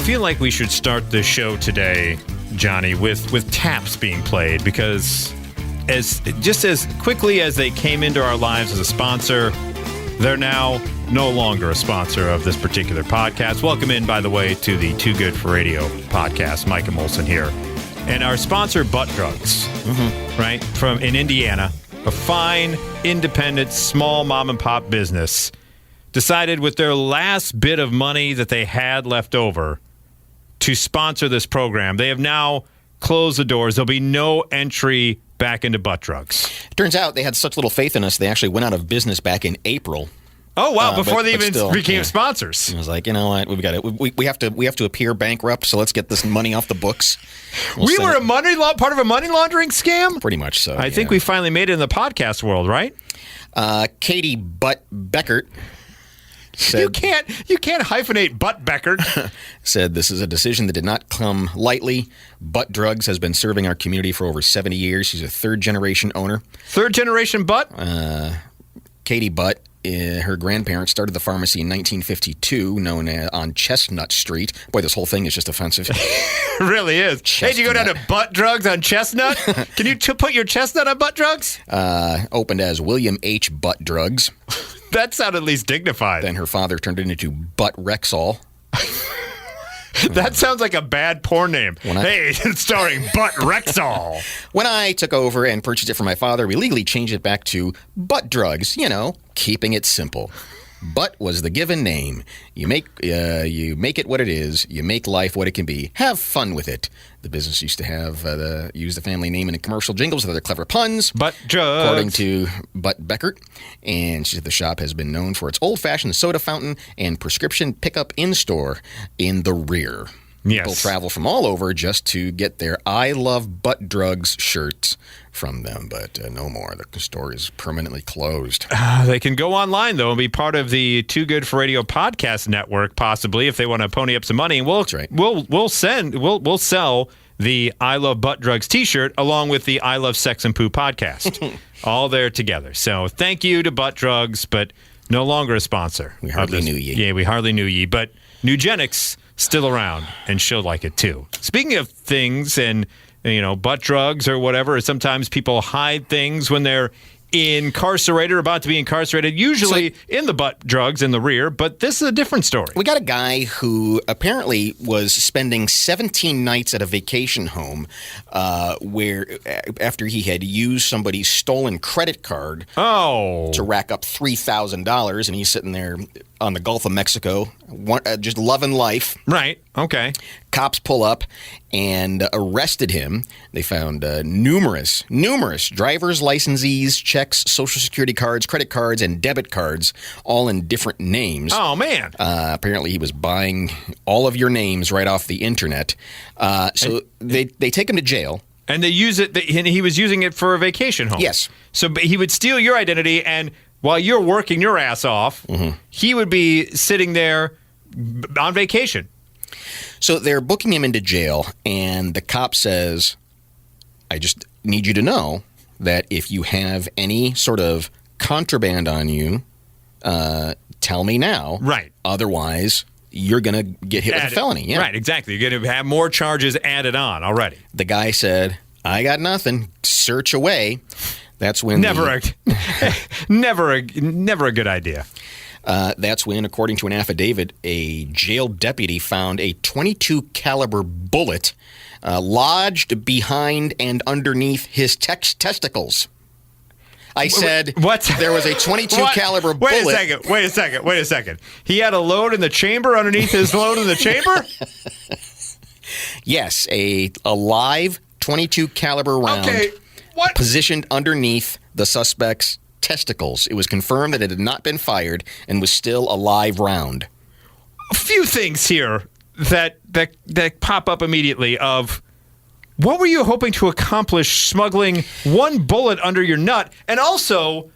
feel like we should start the show today, Johnny, with taps being played, because as quickly as they came into our lives as a sponsor, they're now no longer a sponsor of this particular podcast. Welcome in, by the way, to the Too Good for Radio podcast. Mike and Molson here. And our sponsor, Butt Drugs, right, from in Indiana, a fine, independent, small mom-and-pop business, decided with their last bit of money that they had left over to sponsor this program. They have now closed the doors. There'll be no entry back into Butt Drugs. Turns out they had such little faith in us, they actually went out of business back in April. Oh, wow, before they even became sponsors. I was like, you know what, we've got it. We have to appear bankrupt, so let's get this money off the books. We were part of a money laundering scam? Pretty much so. I think we finally made it in the podcast world, right? Katie Butt Beckert said, you can't hyphenate Butt Beckert. Said this is a decision that did not come lightly. Butt Drugs has been serving our community for over 70 years. She's a third-generation owner. Third-generation Butt? Katie Butt, her grandparents started the pharmacy in 1952, known on Chestnut Street. Boy, this whole thing is just offensive. It really is. Chestnut. Hey, did you go down to Butt Drugs on Chestnut? Can you put your chestnut on Butt Drugs? Opened as William H. Butt Drugs. That sounded at least dignified. Then her father turned it into Butt Rexall. That sounds like a bad porn name. It's starring Butt Rexall. When I took over and purchased it for my father, we legally changed it back to Butt Drugs, keeping it simple. Butt was the given name. You make it what it is. You make life what it can be. Have fun with it. The business used to use the family name in commercial jingles with other clever puns. Butt Drugs. According to Butt Beckert. And she said the shop has been known for its old-fashioned soda fountain and prescription pickup in-store in the rear. Yes. People travel from all over just to get their I Love Butt Drugs shirts from them, but no more. The store is permanently closed. They can go online, though, and be part of the Too Good for Radio podcast network, possibly, if they want to pony up some money. And That's right. We'll sell the I Love Butt Drugs t-shirt along with the I Love Sex and Poo podcast. All there together. So thank you to Butt Drugs, but no longer a sponsor. We hardly knew ye. Yeah, we hardly knew ye. But Nugenics still around, and she'll like it too. Speaking of things and, butt drugs or whatever, sometimes people hide things when they're incarcerated or about to be incarcerated, usually in the butt drugs in the rear, but this is a different story. We got a guy who apparently was spending 17 nights at a vacation home where after he had used somebody's stolen credit card to rack up $3,000, and he's sitting there on the Gulf of Mexico, just loving life. Right. Okay. Cops pull up and arrested him. They found numerous driver's licenses, checks, social security cards, credit cards, and debit cards, all in different names. Oh, man. Apparently, he was buying all of your names right off the internet. They take him to jail. And they use it, and he was using it for a vacation home. Yes. So he would steal your identity, and while you're working your ass off, he would be sitting there on vacation. So they're booking him into jail, and the cop says, I just need you to know that if you have any sort of contraband on you, tell me now. Right. Otherwise, you're going to get hit with a felony. Yeah. Right, exactly. You're going to have more charges added on already. The guy said, I got nothing. Search away. That's when never a good idea. That's when, according to an affidavit, a jail deputy found a .22 caliber bullet lodged behind and underneath his testicles. I said, what? There was a .22 caliber bullet. Wait a second. He had a load in the chamber underneath his load in the chamber? Yes, a live .22 caliber round positioned underneath the suspect's testicles. It was confirmed that it had not been fired and was still a live round. A few things here that pop up immediately of what were you hoping to accomplish smuggling one bullet under your nut? And also,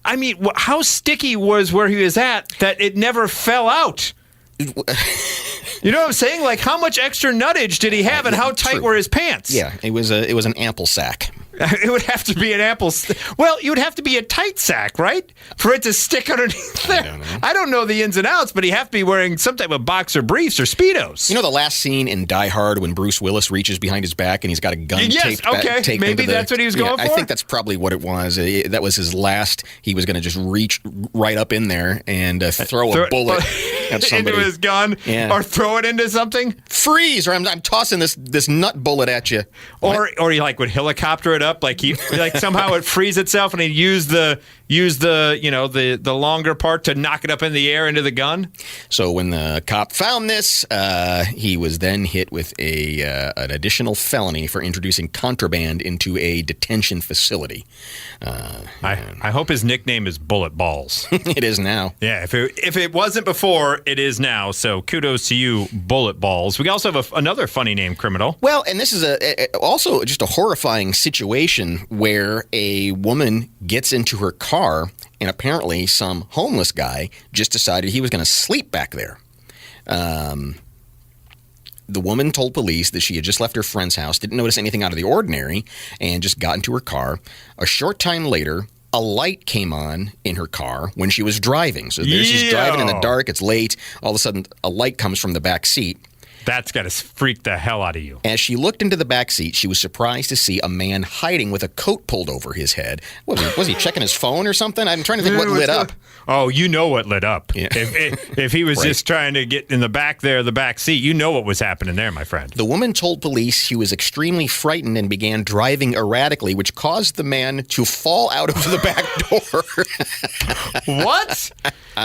I mean, how sticky was where he was at that it never fell out? You know what I'm saying? Like, how much extra nuttage did he have, and how tight were his pants? Yeah, it was an ample sack. It would have to be an ample. Well, you would have to be a tight sack, right, for it to stick underneath there. I don't know the ins and outs, but he'd have to be wearing some type of boxer briefs or Speedos. You know the last scene in Die Hard when Bruce Willis reaches behind his back and he's got a gun taped maybe that's what he was going for? I think that's probably what it was. That was his last. He was going to just reach right up in there and throw a bullet at somebody. Into his gun, or throw it into something. Freeze, or I'm tossing this nut bullet at you. Or he would helicopter it up, somehow it frees itself, and he'd use the the longer part to knock it up in the air into the gun. So when the cop found this, he was then hit with an additional felony for introducing contraband into a detention facility. I hope his nickname is Bullet Balls. It is now. Yeah, if it wasn't before, it is now. So kudos to you, Bullet Balls. We also have another funny name criminal. Well, and this is also just a horrifying situation where a woman gets into her car and apparently some homeless guy just decided he was going to sleep back there. The woman told police that she had just left her friend's house, didn't notice anything out of the ordinary, and just got into her car. A short time later, a light came on in her car when she was driving. So there she's driving in the dark, it's late. All of a sudden, a light comes from the back seat. That's got to freak the hell out of you. As she looked into the back seat, she was surprised to see a man hiding with a coat pulled over his head. Was he checking his phone or something? I'm trying to think what lit up. Oh, you know what lit up. Yeah. If he was just trying to get in the back seat, you know what was happening there, my friend. The woman told police she was extremely frightened and began driving erratically, which caused the man to fall out of the back door. What?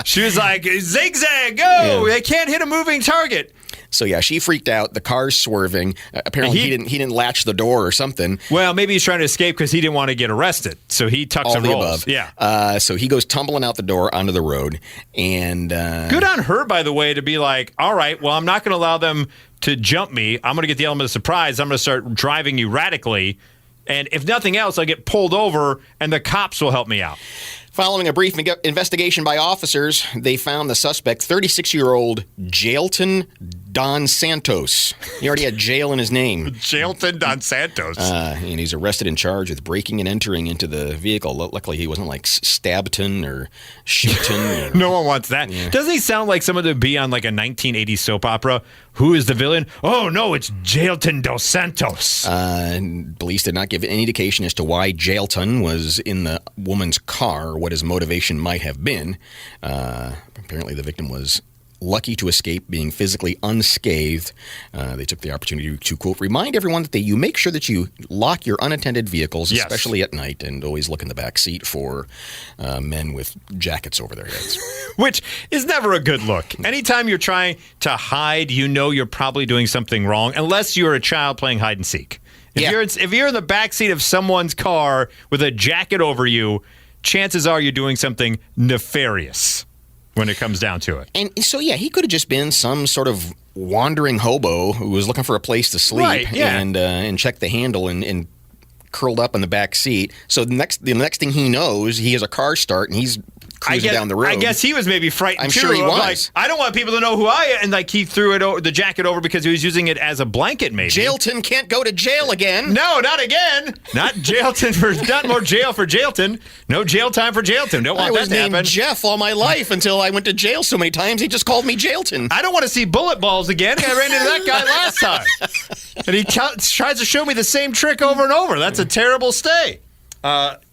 She was like, zigzag, go! Yeah. They can't hit a moving target. So yeah, she freaked out. The car's swerving. Apparently, he didn't latch the door or something. Well, maybe he's trying to escape because he didn't want to get arrested. So he tucks and rolls. Above. Yeah. So he goes tumbling out the door onto the road. And good on her, by the way, to be like, all right, well, I'm not going to allow them to jump me. I'm going to get the element of surprise. I'm going to start driving erratically. And if nothing else, I'll get pulled over and the cops will help me out. Following a brief investigation by officers, they found the suspect, 36-year-old Jailton Don Santos. He already had jail in his name. Jailton Don Santos. And he's arrested and charged with breaking and entering into the vehicle. Luckily, he wasn't like Stabton or Shipton. No one wants that. Yeah. Doesn't he sound like someone to be on like a 1980s soap opera? Who is the villain? Oh, no, it's Jailton Dos Santos. Police did not give any indication as to why Jailton was in the woman's car, or what his motivation might have been. Apparently, the victim was lucky to escape being physically unscathed. They took the opportunity to, quote, remind everyone that you make sure that you lock your unattended vehicles, especially at night, and always look in the back seat for men with jackets over their heads. Which is never a good look. Anytime you're trying to hide, you know you're probably doing something wrong, unless you're a child playing hide and seek. If you're in the back seat of someone's car with a jacket over you, chances are you're doing something nefarious when it comes down to it. And so, yeah, he could have just been some sort of wandering hobo who was looking for a place to sleep and check the handle and curled up in the back seat. So the next thing he knows, he has a car start and he's cruising down the road. I guess he was maybe frightened I'm too. sure he was. Like, I don't want people to know who I am. And like he threw the jacket over because he was using it as a blanket maybe. Jailton can't go to jail again. No, not again. Not Jailton. Not more jail for Jailton. No jail time for Jailton. Don't want that to happen. I was named Jeff all my life until I went to jail so many times. He just called me Jailton. I don't want to see bullet balls again. I ran into that guy last time. And he tries to show me the same trick over and over. That's a terrible stay.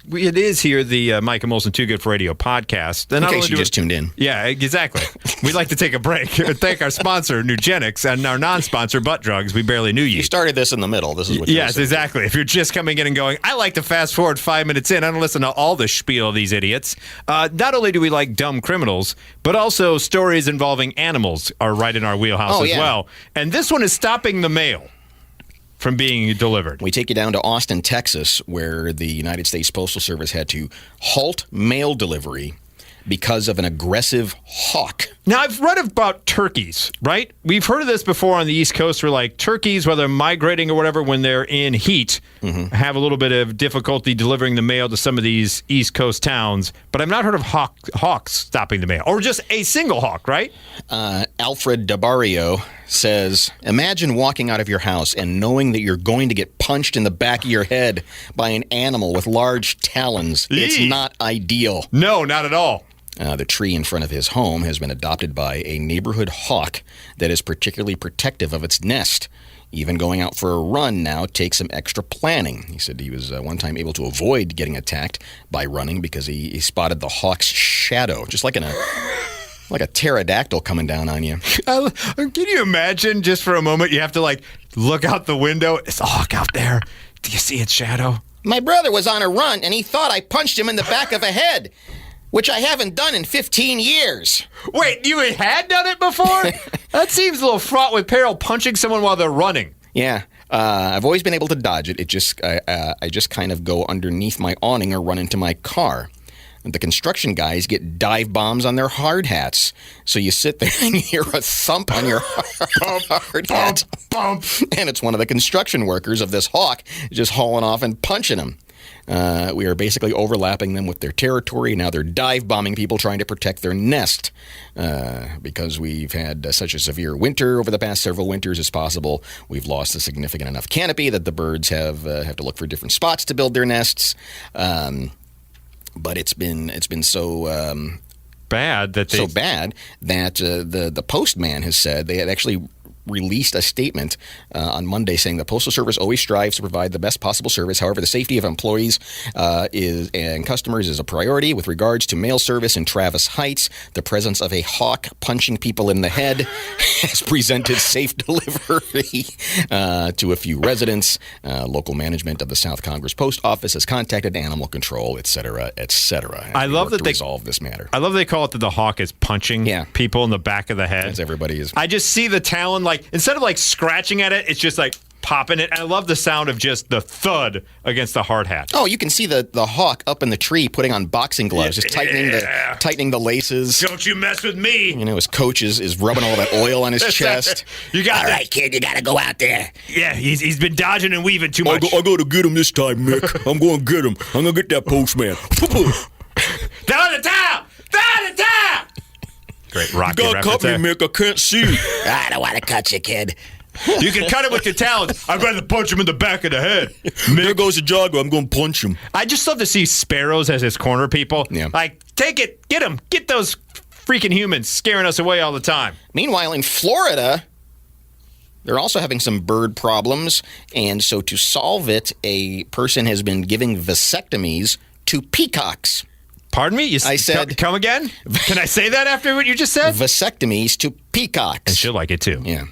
It is here, the Mike and Molson Too Good for Radio podcast. In case you just tuned in. Yeah, exactly. We'd like to take a break. Thank our sponsor, Nugenics, and our non-sponsor, Butt Drugs. We barely knew you. You started this in the middle. This is what you're Yes, exactly. If you're just coming in and going, I like to fast forward 5 minutes in. I don't listen to all the spiel of these idiots. Not only do we like dumb criminals, but also stories involving animals are right in our wheelhouse as well. And this one is stopping the mail from being delivered. We take you down to Austin, Texas, where the United States Postal Service had to halt mail delivery because of an aggressive hawk. Now, I've read about turkeys, right? We've heard of this before on the East Coast where, like, turkeys, whether migrating or whatever, when they're in heat, have a little bit of difficulty delivering the mail to some of these East Coast towns. But I've not heard of hawks stopping the mail, or just a single hawk, right? Alfred DeBarrio says, imagine walking out of your house and knowing that you're going to get punched in the back of your head by an animal with large talons. It's not ideal. No, not at all. The tree in front of his home has been adopted by a neighborhood hawk that is particularly protective of its nest. Even going out for a run now takes some extra planning. He said he was one time able to avoid getting attacked by running because he spotted the hawk's shadow, just like like a pterodactyl coming down on you. Can you imagine, just for a moment, you have to, like, look out the window. It's a hawk out there. Do you see its shadow? My brother was on a run, and he thought I punched him in the back of the head, which I haven't done in 15 years. Wait, you had done it before? That seems a little fraught with peril, punching someone while they're running. Yeah. I've always been able to dodge it. I just kind of go underneath my awning or run into my car. The construction guys get dive bombs on their hard hats. So you sit there and you hear a thump on your hard hat. Bump. And it's one of the construction workers of this hawk just hauling off and punching them. We are basically overlapping them with their territory. Now they're dive bombing people trying to protect their nest. Because we've had such a severe winter over the past several winters as possible, we've lost a significant enough canopy that the birds have to look for different spots to build their nests. But it's been so bad that the postman has said they had actually released a statement on Monday saying the Postal Service always strives to provide the best possible service. However, the safety of employees and customers is a priority. With regards to mail service in Travis Heights, the presence of a hawk punching people in the head has presented safe delivery to a few residents. Local management of the South Congress Post Office has contacted animal control, et cetera, et cetera. I love that they resolve this matter. I love they call it that the hawk is punching people in the back of the head. As everybody is. I just see the talon, like, instead of like scratching at it, it's just like popping it. And I love the sound of just the thud against the hard hat. Oh, you can see the hawk up in the tree putting on boxing gloves, just tightening the laces. Don't you mess with me. You know, his coach is rubbing all that oil on his chest. You got all right, kid, you got to go out there. Yeah, he's been dodging and weaving too much. I got to get him this time, Mick. I'm going to get him. I'm going to get that postman. Down the town! Down the town! Great Rocky you reference. Cut me, Mick. I can't see. I don't want to cut you, kid. You can cut it with your talons. I'd rather punch him in the back of the head. There goes the jogger. I'm going to punch him. I just love to see sparrows as his corner people. Yeah. Like, take it. Get them. Get those freaking humans scaring us away all the time. Meanwhile, in Florida, they're also having some bird problems. And so to solve it, a person has been giving vasectomies to peacocks. Pardon me? I said... Come again? Can I say that after what you just said? Vasectomies to peacocks. And she'll like it too. Yeah.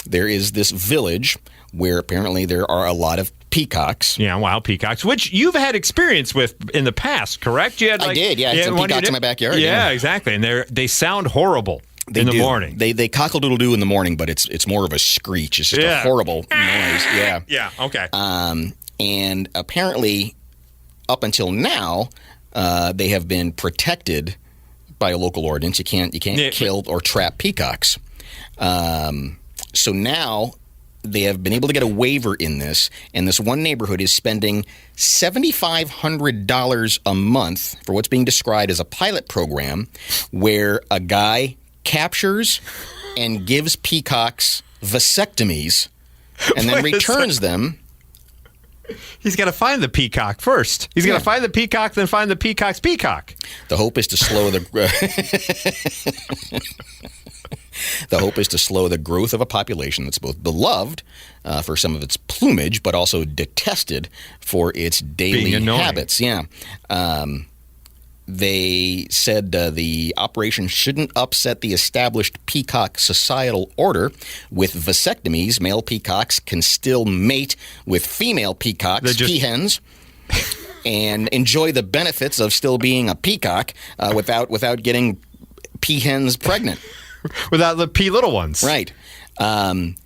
There is this village where apparently there are a lot of peacocks. Yeah, wild peacocks, which you've had experience with in the past, correct? You had, I did, yeah. I had some peacocks in my backyard. Yeah, exactly. And they sound horrible in the morning. They cockle-doodle-doo in the morning, but it's more of a screech. It's just a horrible noise. Yeah. Yeah, okay. And apparently, up until now, they have been protected by a local ordinance. You can't kill or trap peacocks. So now they have been able to get a waiver in this, and this one neighborhood is spending $7,500 a month for what's being described as a pilot program where a guy captures and gives peacocks vasectomies and then returns them. He's got to find the peacock first. He's got to find the peacock, then find the peacock's peacock. The hope is to slow the growth of a population that's both beloved for some of its plumage, but also detested for its daily habits. Yeah. They said the operation shouldn't upset the established peacock societal order. With vasectomies, male peacocks can still mate with female peacocks, peahens, and enjoy the benefits of still being a peacock without getting peahens pregnant. Without the pea little ones. Right. And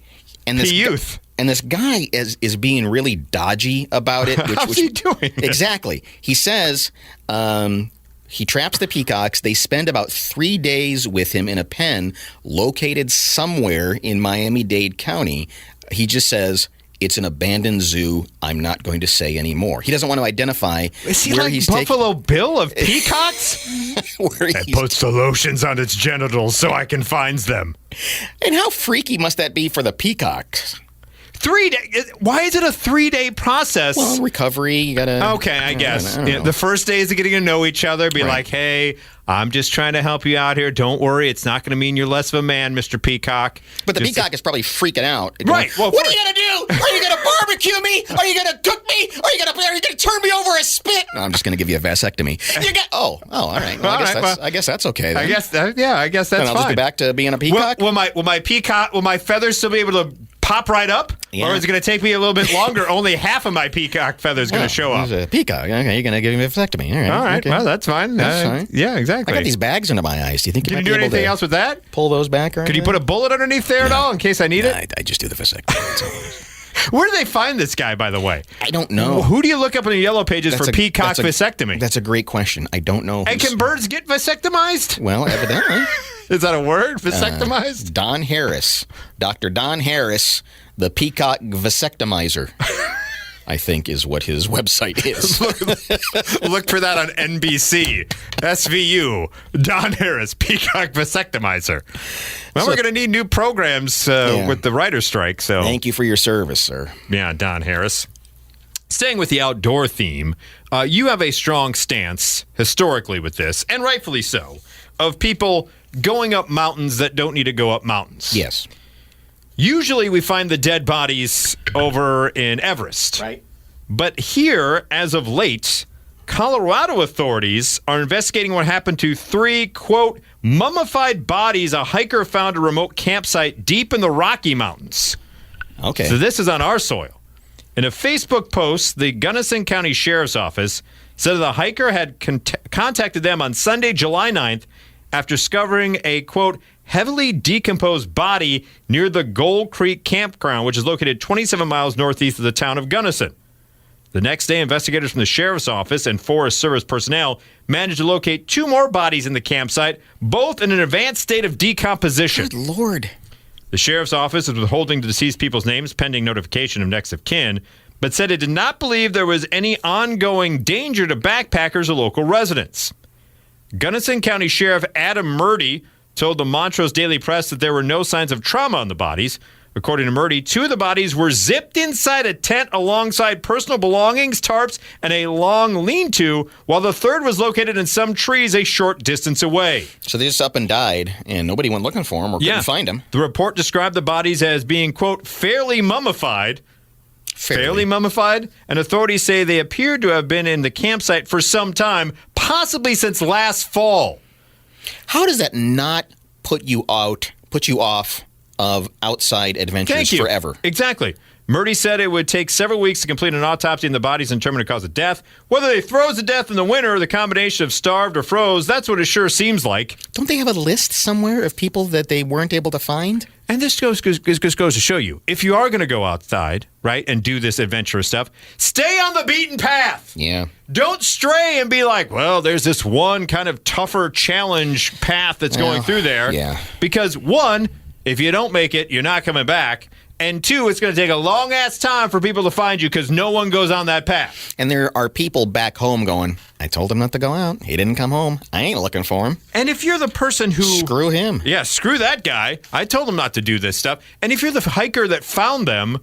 this youth. And this guy is being really dodgy about it. How's he doing? Exactly. He says He traps the peacocks. They spend about 3 days with him in a pen located somewhere in Miami-Dade County. He just says, it's an abandoned zoo. I'm not going to say any more. He doesn't want to identify Is he where like he's Buffalo Bill of peacocks? where It puts the lotions on its genitals so I can find them. And how freaky must that be for the peacocks? 3 days? Why is it a 3-day process? Well, recovery, you gotta... Okay, I guess. I don't know. The first day is getting to know each other. Be Right. like, hey, I'm just trying to help you out here. Don't worry. It's not going to mean you're less of a man, Mr. Peacock. But the Just- peacock is probably freaking out. Right. Well, what are you going to do? Are you going to barbecue me? Are you going to cook me? Are you going to turn me over a spit? No, I'm just going to give you a vasectomy. All right. Well, All right, I guess that's okay then. I guess that's Then I'll fine. just be back to being a peacock. Will my feathers still be able to pop right up? Yeah. Or is it going to take me a little bit longer? Only half of my peacock feathers going to show up. There's a peacock. Okay, you're going to give me a vasectomy. All right. Okay. Well, that's fine. That's fine. Yeah, exactly. I got these bags under my eyes. Do you think you Can might you do be able anything to else with that? pull those back? Or Could you put a bullet underneath there at all in case I need it? I just do the vasectomy. That's all it is. Where do they find this guy, by the way? I don't know. Who do you look up in the yellow pages That's for peacock that's vasectomy? That's a great question. I don't know. And can birds get vasectomized? Well, evidently. Is that a word? Vasectomized? Don Harris. Dr. Don Harris, the peacock vasectomizer, I think is what his website is. Look for that on NBC. SVU. Don Harris, peacock vasectomizer. Well, we're going to need new programs with the writer's strike. So Thank you for your service, sir. yeah, Don Harris. Staying with the outdoor theme, you have a strong stance historically with this, and rightfully so, of people going up mountains that don't need to go up mountains. Yes. Usually we find the dead bodies over in Everest. Right. But here, as of late, Colorado authorities are investigating what happened to 3, quote, mummified bodies a hiker found at a remote campsite deep in the Rocky Mountains. Okay. So this is on our soil. In a Facebook post, the Gunnison County Sheriff's Office said the hiker had contacted them on Sunday, July 9th, after discovering a, quote, heavily decomposed body near the Gold Creek Campground, which is located 27 miles northeast of the town of Gunnison. The next day, investigators from the Sheriff's Office and Forest Service personnel managed to locate 2 more bodies in the campsite, both in an advanced state of decomposition. Good Lord. The Sheriff's Office is withholding the deceased people's names pending notification of next of kin, but said it did not believe there was any ongoing danger to backpackers or local residents. Gunnison County Sheriff Adam Murdy told the Montrose Daily Press that there were no signs of trauma on the bodies. According to Murdy, 2 of the bodies were zipped inside a tent alongside personal belongings, tarps, and a long lean-to, while the third was located in some trees a short distance away. So they just up and died, and nobody went looking for them or couldn't find them. The report described the bodies as being, quote, fairly mummified. Fairly mummified? And authorities say they appeared to have been in the campsite for some time, possibly since last fall. How does that not put you off of outside adventures forever? Exactly. Murdy said it would take several weeks to complete an autopsy on the bodies and determine the cause of death. Whether they froze to death in the winter or the combination of starved or froze, that's what it sure seems like. Don't they have a list somewhere of people that they weren't able to find? And this goes to show you, if you are going to go outside, right, and do this adventurous stuff, stay on the beaten path. Yeah. Don't stray and be like, well, there's this one kind of tougher challenge path that's going through there. Yeah. Because 1, if you don't make it, you're not coming back. And 2, it's going to take a long-ass time for people to find you because no one goes on that path. And there are people back home going, I told him not to go out. He didn't come home. I ain't looking for him. And if you're the person who... Screw him. Yeah, screw that guy. I told him not to do this stuff. And if you're the hiker that found them,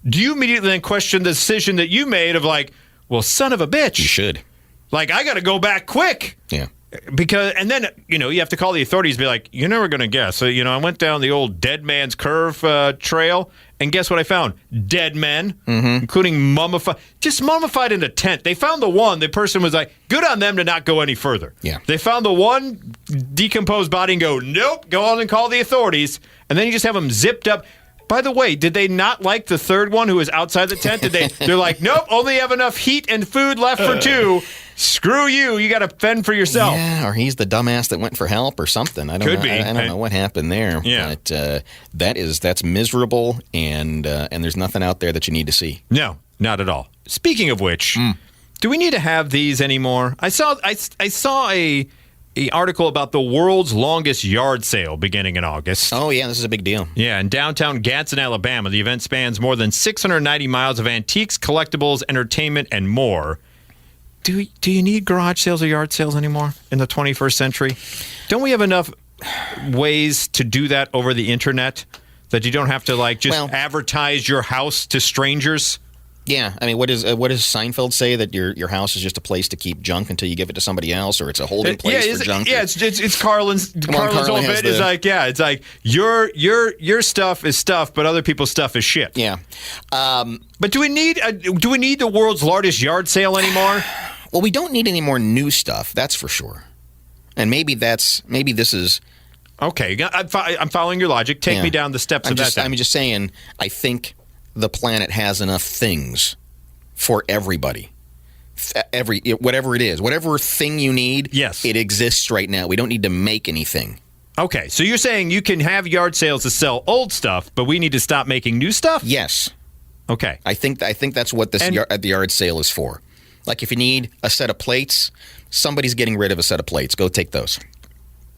do you immediately then question the decision that you made of like, well, son of a bitch. You should. Like, I got to go back quick. Yeah. Because, and then, you have to call the authorities and be like, you're never going to guess. So, I went down the old Dead Man's Curve trail, and guess what I found? Dead men, including mummified, just mummified in a tent. They found the one, the person was like, good on them to not go any further. Yeah. They found the one decomposed body and go, nope, go on and call the authorities. And then you just have them zipped up. By the way, did they not like the third one who was outside the tent? They're like, nope, only have enough heat and food left for 2. Screw you. You got to fend for yourself. Yeah, or he's the dumbass that went for help or something. I don't know. Could be. I don't know what happened there. Yeah. But that's miserable, and there's nothing out there that you need to see. No, not at all. Speaking of which, Do we need to have these anymore? I saw a article about the world's longest yard sale beginning in August. Oh, yeah, this is a big deal. Yeah, in downtown Gadsden, Alabama, the event spans more than 690 miles of antiques, collectibles, entertainment, and more. Do you need garage sales or yard sales anymore in the 21st century? Don't we have enough ways to do that over the internet that you don't have to advertise your house to strangers? Yeah, I mean, what does Seinfeld say, that your house is just a place to keep junk until you give it to somebody else, or it's a holding place for junk? Yeah, it's Carlin's whole bit. It's like your stuff is stuff, but other people's stuff is shit. Yeah, but do we need the world's largest yard sale anymore? Well, we don't need any more new stuff, that's for sure. And maybe this is okay. I'm following your logic. Take me down the steps of that. I'm just saying, I think the planet has enough things for everybody. Whatever it is, whatever thing you need, yes, it exists right now. We don't need to make anything. Okay, so you're saying you can have yard sales to sell old stuff, but we need to stop making new stuff? Yes. Okay. I think that's what the yard sale is for. Like, if you need a set of plates, somebody's getting rid of a set of plates. Go take those.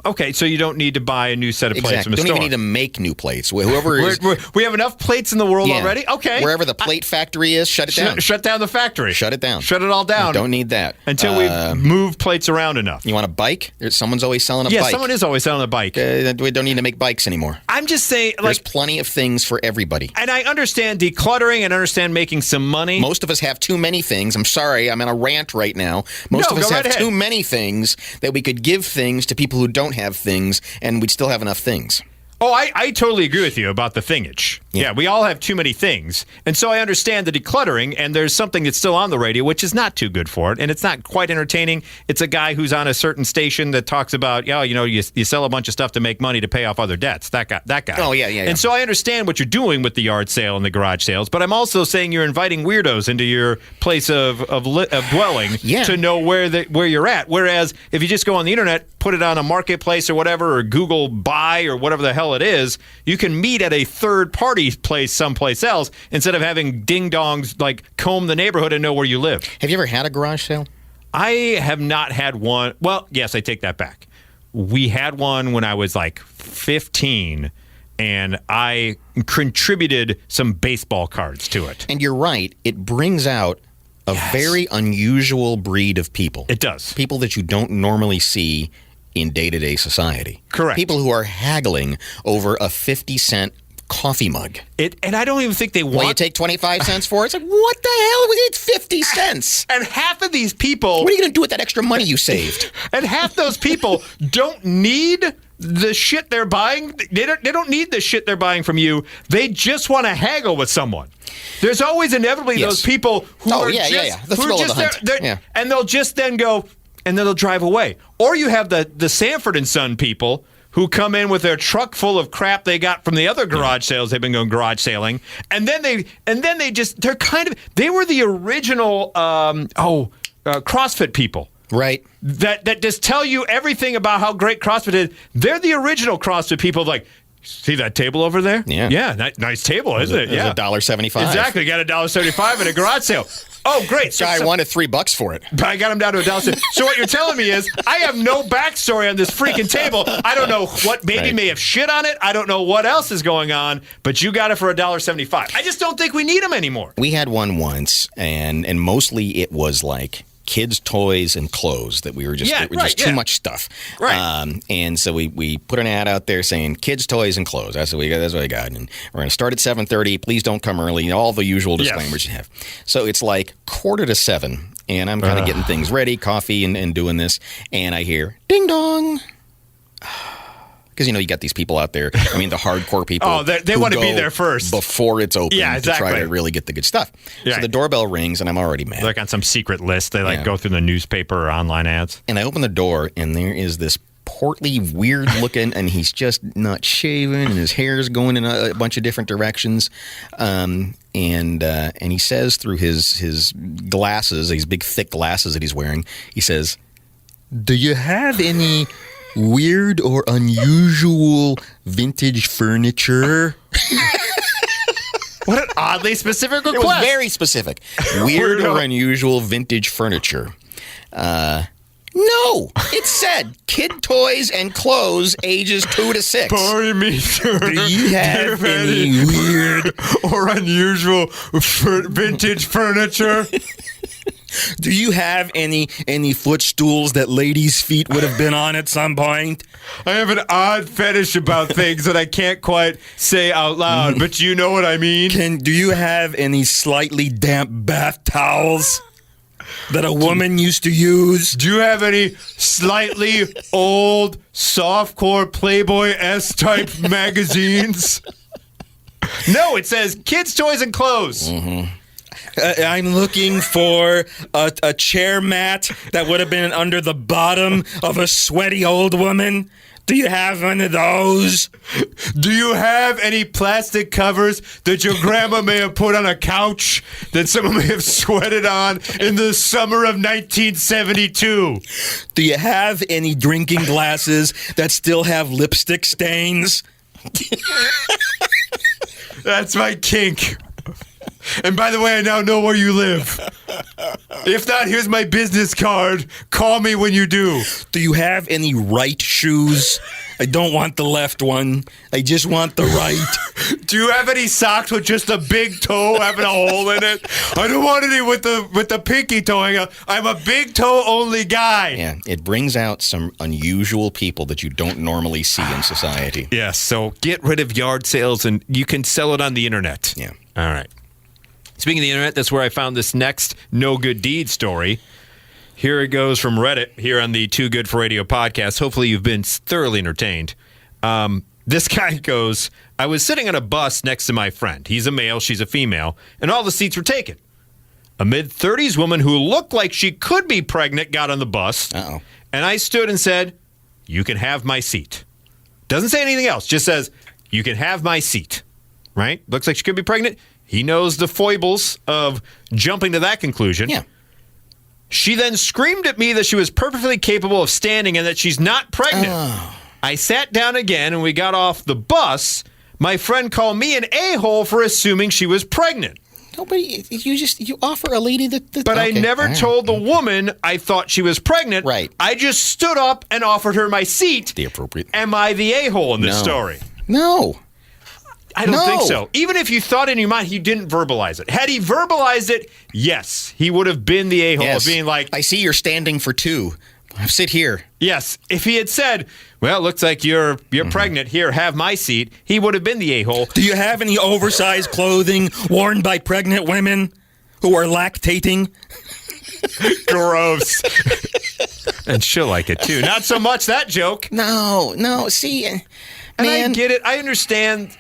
Okay, so you don't need to buy a new set of plates from a store. Don't even need to make new plates. Whoever is, we have enough plates in the world already? Okay. Wherever the plate factory is, shut it down. Shut down the factory. Shut it down. Shut it all down. Don't need that. Until we move plates around enough. You want a bike? Someone's always selling a bike. Yeah, someone is always selling a bike. We don't need to make bikes anymore. I'm just saying, there's plenty of things for everybody. And I understand decluttering and understand making some money. Most of us have too many things. I'm sorry, I'm in a rant right now. Most of us have too many things that we could give things to people who don't have things, and we'd still have enough things. Oh, I totally agree with you about the thingage. Yeah, we all have too many things. And so I understand the decluttering, and there's something that's still on the radio, which is not too good for it, and it's not quite entertaining. It's a guy who's on a certain station that talks about, you sell a bunch of stuff to make money to pay off other debts. That guy. Oh, yeah. And so I understand what you're doing with the yard sale and the garage sales, but I'm also saying you're inviting weirdos into your place of dwelling to know where you're at. Whereas if you just go on the internet, put it on a marketplace or whatever, or Google Buy or whatever the hell it is, you can meet at a third-party place someplace else instead of having ding-dongs like comb the neighborhood and know where you live. Have you ever had a garage sale? I have not had one. Well, yes, I take that back. We had one when I was like 15, and I contributed some baseball cards to it. And you're right. It brings out a very unusual breed of people. It does. People that you don't normally see in day-to-day society. Correct. People who are haggling over a 50-cent coffee mug. And I don't even think they want... Well, you take 25 cents for it? It's like, what the hell? It's 50 cents. And half of these people... What are you going to do with that extra money you saved? And half those people don't need the shit they're buying. They don't need the shit they're buying from you. They just want to haggle with someone. There's always inevitably those people who are just... The thrill of the hunt. And they'll just then go... And then they'll drive away. Or you have the Sanford and Son people who come in with their truck full of crap they got from the other garage sales. They've been going garage sailing, and then they were the original CrossFit people. Right. That just tell you everything about how great CrossFit is. They're the original CrossFit people. Like, see that table over there? Yeah. Nice table, isn't it? Yeah. $1.75. Exactly. Got $1.75 at a garage sale. Oh, great. So I wanted $3 for it. I got him down to $1. So what you're telling me is I have no backstory on this freaking table. I don't know what baby may have shit on it. I don't know what else is going on, but you got it for $1.75. I just don't think we need them anymore. We had one once, and mostly it was like kids' toys and clothes that we were just too much stuff. Right. And so we put an ad out there saying kids' toys and clothes. That's what we got. And we're going to start at 7:30. Please don't come early. All the usual disclaimers you have. So it's like 6:45, and I'm kind of getting things ready, coffee and doing this, and I hear ding dong. Because, you got these people out there, the hardcore people. Oh, they want to be there first. Before it's open to try to really get the good stuff. Yeah. So the doorbell rings, and I'm already mad. They're like on some secret list. They go through the newspaper or online ads. And I open the door, and there is this portly, weird looking, and he's just not shaven, and his hair is going in a bunch of different directions. And he says through his glasses, these big, thick glasses that he's wearing, he says, "Do you have any weird or unusual vintage furniture?" What an oddly specific It request. was very specific. Weird or Weirdo. unusual vintage furniture. No, it said kid toys and clothes ages 2 to 6. Pardon me, sir. Do you have any weird or unusual vintage furniture? Do you have any footstools that ladies' feet would have been on at some point? I have an odd fetish about things that I can't quite say out loud, but you know what I mean? Do you have any slightly damp bath towels that a woman used to use? Do you have any slightly old softcore Playboy S-type magazines? No, it says kids' toys and clothes. I'm looking for a chair mat that would have been under the bottom of a sweaty old woman. Do you have one of those? Do you have any plastic covers that your grandma may have put on a couch that someone may have sweated on in the summer of 1972? Do you have any drinking glasses that still have lipstick stains? That's my kink. And by the way, I now know where you live. If not, here's my business card. Call me when you do. Do you have any right shoes? I don't want the left one. I just want the right. Do you have any socks with just a big toe having a hole in it? I don't want any with the pinky toe hanging out. I'm a big toe only guy. Yeah, it brings out some unusual people that you don't normally see in society. Yes, so get rid of yard sales and you can sell it on the internet. Yeah. All right. Speaking of the internet, that's where I found this next no good deed story. Here it goes from Reddit here on the Too Good for Radio podcast. Hopefully you've been thoroughly entertained. This guy goes, I was sitting on a bus next to my friend. He's a male, she's a female, and all the seats were taken. A mid-30s woman who looked like she could be pregnant got on the bus. Uh-oh. And I stood and said, you can have my seat. Doesn't say anything else, just says, you can have my seat. Right? Looks like she could be pregnant. He knows the foibles of jumping to that conclusion. Yeah. She then screamed at me that she was perfectly capable of standing and that she's not pregnant. Oh. I sat down again and we got off the bus. My friend called me an a-hole for assuming she was pregnant. Nobody, you offer a lady that. But I never told the woman I thought she was pregnant. Right. I just stood up and offered her my seat. The appropriate. Am I the a-hole in this No. story? No. I don't No. think so. Even if you thought in your mind he didn't verbalize it. Had he verbalized it, yes, he would have been the a-hole Yes. of being like, I see you're standing for two. Sit here. yes. If he had said, well, looks like you're pregnant. Here, have my seat. He would have been the a-hole. Do you have any oversized clothing worn by pregnant women who are lactating? Gross. And she'll like it too. Not so much that joke. No. See, And man. I get it. I understand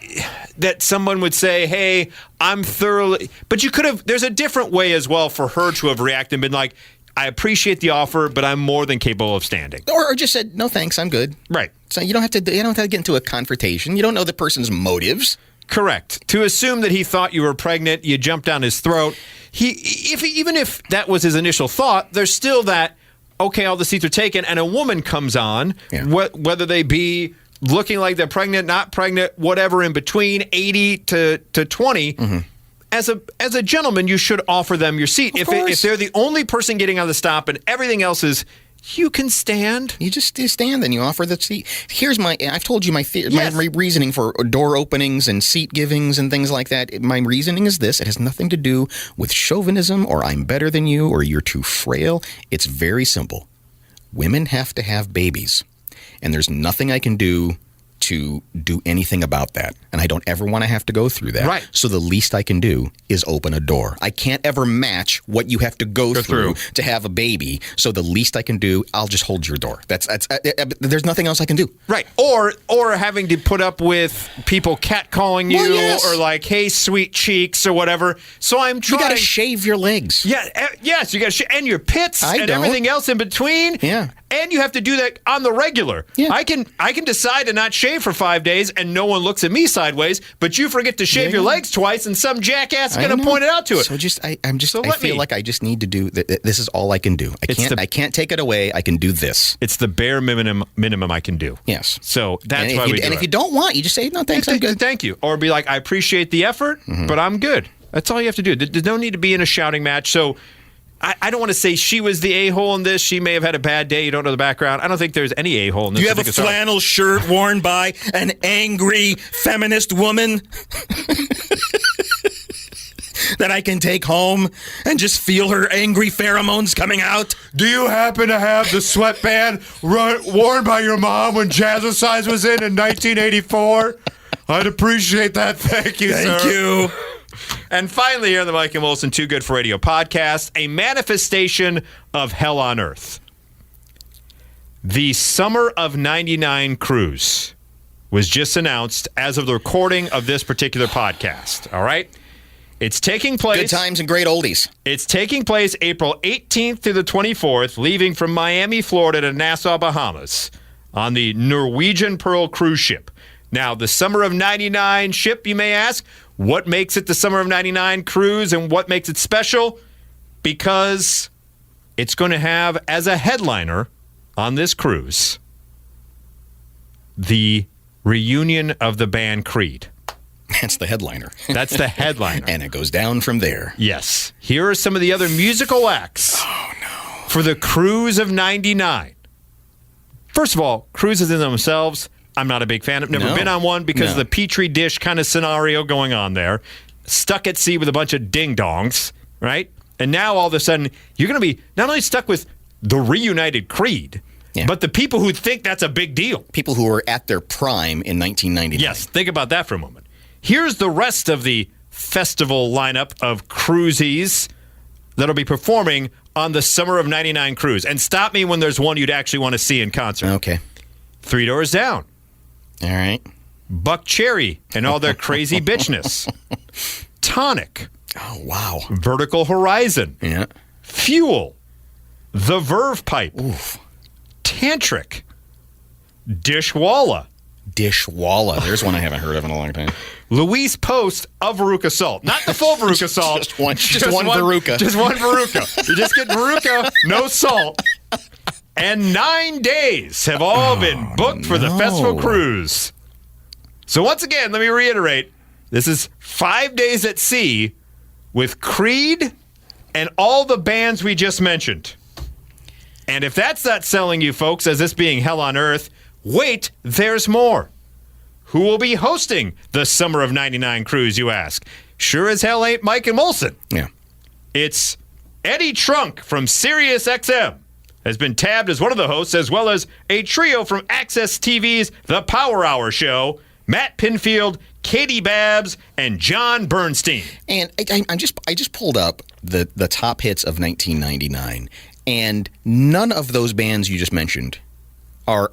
that someone would say, hey, I'm thoroughly... But you could have... There's a different way as well for her to have reacted and been like, I appreciate the offer, but I'm more than capable of standing. Or just said, no thanks, I'm good. Right. So you don't have to get into a confrontation. You don't know the person's motives. Correct. To assume that he thought you were pregnant, you jumped down his throat. Even if that was his initial thought, there's still that, okay, all the seats are taken, and a woman comes on, Yeah. whether they be looking like they're pregnant, not pregnant, whatever in between, 80 to 20. Mm-hmm. As a gentleman, you should offer them your seat. If they're the only person getting on the stop and everything else is, you can stand. You just stand and you offer the seat. Here's I've told you my Yes. my reasoning for door openings and seat givings and things like that. My reasoning is this. It has nothing to do with chauvinism or I'm better than you or you're too frail. It's very simple. Women have to have babies. And there's nothing I can do to do anything about that. And I don't ever want to have to go through that. Right. So the least I can do is open a door. I can't ever match what you have to go through to have a baby. So the least I can do, I'll just hold your door. There's nothing else I can do. Right. Or having to put up with people catcalling you or like, hey, sweet cheeks or whatever. So I'm trying. You got to shave your legs. Yeah. Yes. You got to and your pits and don't. everything else in between. Yeah. And you have to do that on the regular. Yeah. I can decide to not shave for 5 days and no one looks at me sideways, but you forget to shave your legs twice and some jackass is going to point it out to it. So I feel like I just need to do this is all I can do. I can't take it away. I can do this. It's the bare minimum I can do. Yes. So that's why we do it. And if you don't want, you just say, no, thanks, I'm good. Thank you. Or be like, I appreciate the effort, but I'm good. That's all you have to do. There's no need to be in a shouting match. So I don't want to say she was the a-hole in this. She may have had a bad day. You don't know the background. I don't think there's any a-hole in this. Do you have a flannel shirt worn by an angry feminist woman that I can take home and just feel her angry pheromones coming out? Do you happen to have the sweatband worn by your mom when Jazzercise was in 1984? I'd appreciate that. Thank you, sir. Thank you. And finally, here on the Mike and Molson Too Good for Radio podcast, a manifestation of hell on earth. The Summer of 99 cruise was just announced as of the recording of this particular podcast. All right? It's taking place. Good times and great oldies. It's taking place April 18th through the 24th, leaving from Miami, Florida to Nassau, Bahamas on the Norwegian Pearl cruise ship. Now, the Summer of 99 ship, you may ask, what makes it the Summer of 99 cruise and what makes it special? Because it's going to have as a headliner on this cruise the reunion of the band Creed. That's the headliner. That's the headliner. And it goes down from there. Yes. Here are some of the other musical acts for the cruise of 99. First of all, cruises in themselves, I'm not a big fan. I've never been on one because of the Petri dish kind of scenario going on there. Stuck at sea with a bunch of ding-dongs, right? And now all of a sudden, you're going to be not only stuck with the reunited Creed, but the people who think that's a big deal. People who were at their prime in 1999. Yes, think about that for a moment. Here's the rest of the festival lineup of cruises that'll be performing on the Summer of 99 cruise. And stop me when there's one you'd actually want to see in concert. Okay. Three Doors Down. All right. Buck Cherry and all their crazy bitchness. Tonic. Oh, wow. Vertical Horizon. Yeah. Fuel. The Verve Pipe. Oof. Tantric. Dishwalla. Dishwalla. There's one I haven't heard of in a long time. Luis Post of Veruca Salt. Not the full Veruca Salt. Just one Veruca. Just one Veruca. You just get Veruca, no salt. And 9 days have all been booked for the festival cruise. So once again, let me reiterate, this is 5 days at sea with Creed and all the bands we just mentioned. And if that's not selling you folks as this being hell on earth, wait, there's more. Who will be hosting the Summer of 99 cruise, you ask? Sure as hell ain't Mike and Molson. Yeah. It's Eddie Trunk from Sirius XM has been tabbed as one of the hosts, as well as a trio from Access TV's The Power Hour Show, Matt Pinfield, Katie Babbs, and John Bernstein. And I just pulled up the top hits of 1999, and none of those bands you just mentioned are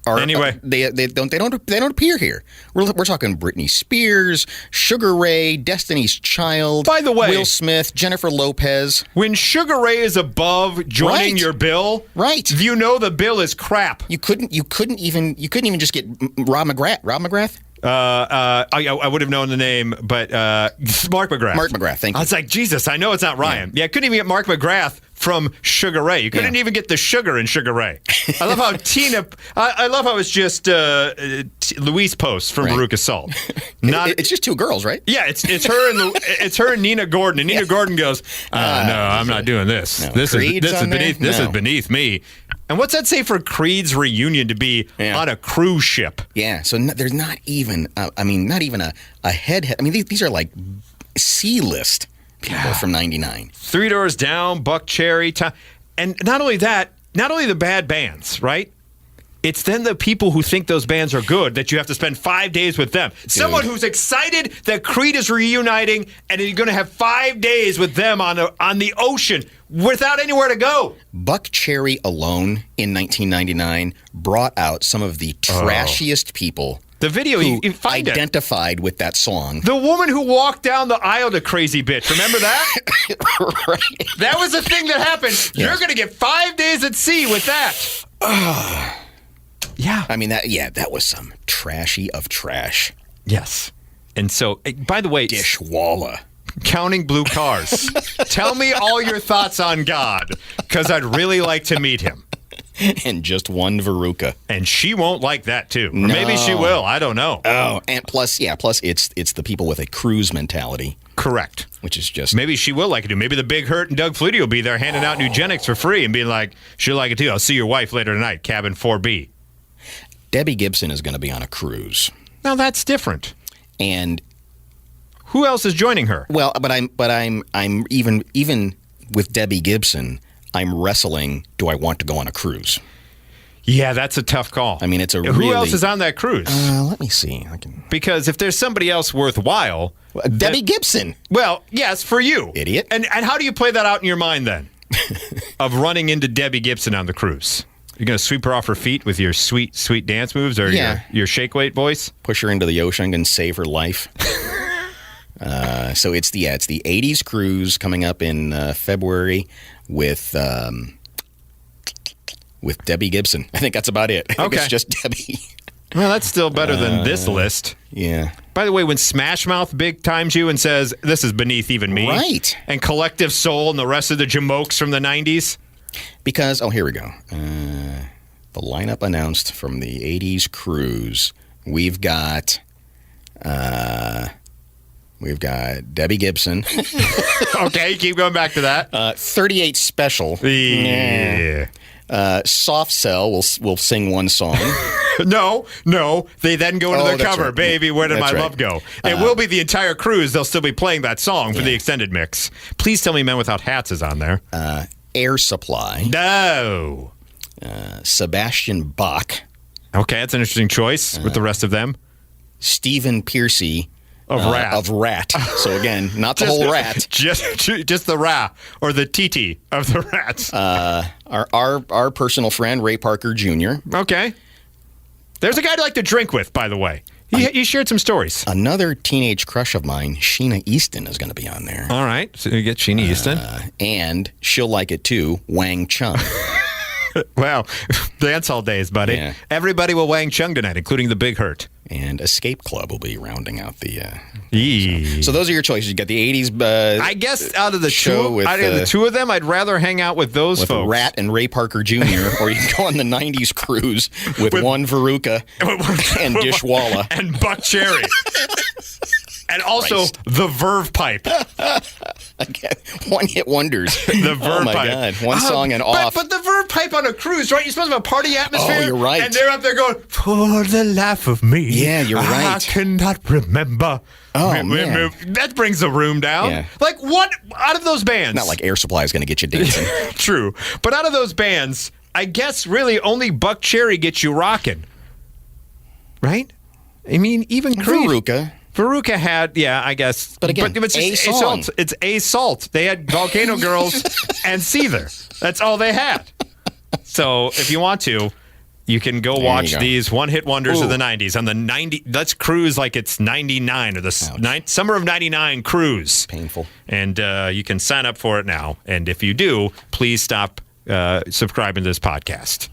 anyway. They don't appear here. We're talking Britney Spears, Sugar Ray, Destiny's Child. By the way, Will Smith, Jennifer Lopez. When Sugar Ray is above joining your bill, right? You know the bill is crap. You couldn't even just get Rob McGrath. Rob McGrath. I would have known the name, but Mark McGrath. Mark McGrath, thank you. I was like, Jesus, I know it's not Ryan. Yeah, I couldn't even get Mark McGrath from Sugar Ray. You couldn't even get the sugar in Sugar Ray. I love how I love how it's just Louise Post from Veruca Salt. It's just two girls, right? Yeah, it's her and it's her and Nina Gordon. And Nina Gordon goes, no, I'm not doing this. No. This is beneath me. And what's that say for Creed's reunion to be on a cruise ship? Yeah, so there's not even, not even a head. I mean, these are like C-list people from 99. Three Doors Down, Buck Cherry. And not only that, not only the bad bands, right? It's then the people who think those bands are good that you have to spend 5 days with them. Dude. Someone who's excited that Creed is reuniting and you're going to have 5 days with them on the ocean without anywhere to go. Buck Cherry alone in 1999 brought out some of the trashiest people The video, who you find it. identified with that song. The woman who walked down the aisle to Crazy Bitch. Remember that? Right. That was the thing that happened. Yes. You're going to get 5 days at sea with that. Yeah. I mean, that was some trashy of trash. Yes. And so, by the way, Dishwalla. counting blue cars. Tell me all your thoughts on God, because I'd really like to meet him. And just one Veruca. And she won't like that, too. Or maybe she will. I don't know. Oh, and plus it's the people with a cruise mentality. Correct. Which is just... Maybe she will like it, too. Maybe the Big Hurt and Doug Flutie will be there handing out Nugenics for free and being like, she'll like it, too. I'll see your wife later tonight, cabin 4B. Debbie Gibson is going to be on a cruise. Now, that's different. And... Who else is joining her? Well, but I'm even with Debbie Gibson, I'm wrestling. Do I want to go on a cruise? Yeah, that's a tough call. I mean, it's a Who really... else is on that cruise? Let me see. I can... Because if there's somebody else worthwhile... Debbie Gibson. Well, yes, for you. Idiot. And how do you play that out in your mind, then? Of running into Debbie Gibson on the cruise? You're going to sweep her off her feet with your sweet, sweet dance moves or your shake weight voice? Push her into the ocean and save her life. So it's the 80s cruise coming up in February with Debbie Gibson. I think that's about it. I think it's just Debbie. Well, that's still better than this list. Yeah. By the way, when Smash Mouth big times you and says, this is beneath even me. Right. And Collective Soul and the rest of the Jamokes from the 90s. Because, here we go. The lineup announced from the 80s cruise. We've got Debbie Gibson. Okay, keep going back to that. 38 Special. Yeah. Soft Cell will sing one song. No. They then go into their cover. Right. Baby, where did my love go? It will be the entire cruise. They'll still be playing that song for the extended mix. Please tell me Men Without Hats is on there. Air Supply. No. Sebastian Bach. Okay, that's an interesting choice with the rest of them. Stephen Pearcy. Of Rat. So again, not the whole rat. Just the Ra or the TT of the Rats. Our personal friend, Ray Parker Jr. Okay. There's a guy I'd like to drink with, by the way. He shared some stories. Another teenage crush of mine, Sheena Easton, is going to be on there. All right. So you get Sheena Easton. And she'll like it too, Wang Chung. Wow. Dance all days, buddy. Yeah. Everybody will Wang Chung tonight, including the Big Hurt. And Escape Club will be rounding out the... So those are your choices. You got the 80s I guess out of the two of them, I'd rather hang out with those folks. With Rat and Ray Parker Jr., or you can go on the 90s cruise with one Veruca and Dishwalla. And Buck Cherry. And also the Verve Pipe. Again, one-hit wonders. The Verve Pipe. Oh, my God. One song and off. But the Verve Pipe on a cruise, right? You're supposed to have a party atmosphere. Oh, you're right. And they're up there going, for the life of me. Yeah, you're right. I cannot remember. Oh, man. That brings the room down. Yeah. Like, what out of those bands? Not like Air Supply is going to get you dancing. True. But out of those bands, I guess really only Buck Cherry gets you rocking. Right? I mean, even Creed. Veruca had, I guess. But again, it's just a salt. It's a salt. They had Volcano Girls and Seether. That's all they had. So if you want to, you can go watch these one-hit wonders of the 90s. On the 90, let's cruise like it's 99 or the summer of 99 cruise. Painful. And you can sign up for it now. And if you do, please stop subscribing to this podcast.